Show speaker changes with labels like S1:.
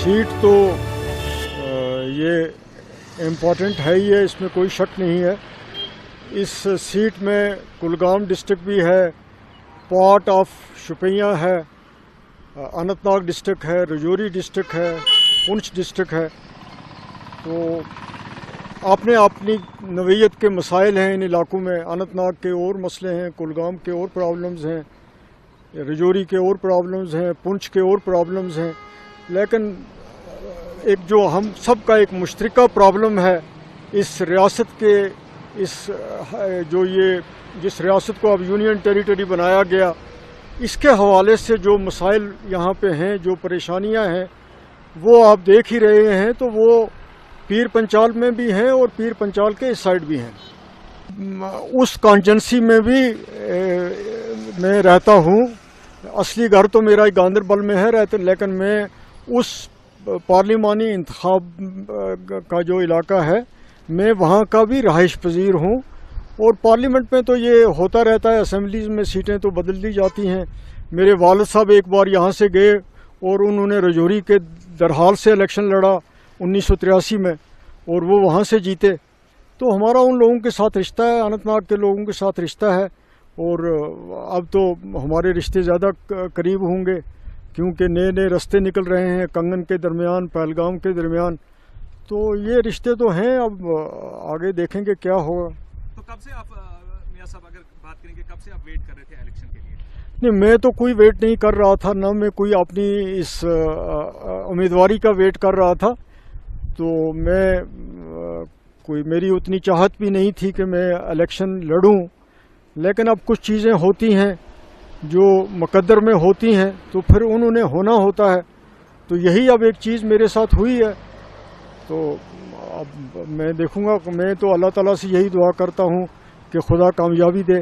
S1: Seat तो ये important है ही है, इसमें कोई शक नहीं है। इस सीट में कुलगाम डिस्ट्रिक्ट भी है, पार्ट ऑफ शुपियाँ है, अनंतनाग डिस्ट्रिक्ट है, रजौरी डिस्ट्रिक्ट है, पुंछ डिस्ट्रिक्ट है। तो अपने अपनी नवीयत के मसाइल हैं इन इलाकों में। अनंतनाग के और मसले हैं, कुलगाम के और प्रॉब्लम्स हैं, रजौरी के और प्रॉब्लम्स हैं, पुंछ के और प्रॉब्लम्स हैं। लेकिन एक जो हम सब का एक मुश्तरका प्रॉब्लम है इस रियासत के, इस जो ये जिस रियासत को अब यूनियन टेरिटरी बनाया गया, इसके हवाले से जो मसाइल यहाँ पे हैं, जो परेशानियाँ हैं, वो आप देख ही रहे हैं। तो वो पीर पंचाल में भी हैं और पीर पंचाल के इस साइड भी हैं। उस कॉन्स्टिट्यूंसी में भी मैं रहता हूँ। असली घर तो मेरा गांदरबल में है रहते, लेकिन मैं उस पार्लिमानी इंतखाब का जो इलाका है, मैं वहाँ का भी रहाइश पजीर हूँ। और पार्लियामेंट में तो ये होता रहता है, असेंबलीज़ में सीटें तो बदल दी जाती हैं। मेरे वालिद साहब एक बार यहाँ से गए और उन्होंने रजौरी के दरहाल से इलेक्शन लड़ा 1983 में, और वो वहाँ से जीते। तो हमारा उन लोगों के साथ रिश्ता है, अनंतनाग के लोगों के साथ रिश्ता है। और अब तो हमारे रिश्ते ज़्यादा करीब होंगे, क्योंकि नए नए रास्ते निकल रहे हैं कंगन के दरमियान, पहलगाम के दरमियान। तो ये रिश्ते तो हैं, अब आगे देखेंगे क्या होगा।
S2: तो कब से आप मियां साहब अगर बात करेंगे, कब से आप वेट कर रहे थे इलेक्शन के लिए?
S1: नहीं, मैं तो कोई वेट नहीं कर रहा था, ना मैं कोई अपनी इस उम्मीदवारी का वेट कर रहा था। तो मैं कोई मेरी उतनी चाहत भी नहीं थी कि मैं इलेक्शन लड़ूं। लेकिन अब कुछ चीज़ें होती हैं जो मुकद्दर में होती हैं, तो फिर उन्होंने होना होता है। तो यही अब एक चीज़ मेरे साथ हुई है। तो अब मैं देखूंगा। मैं तो अल्लाह ताला से यही दुआ करता हूं कि खुदा कामयाबी दे।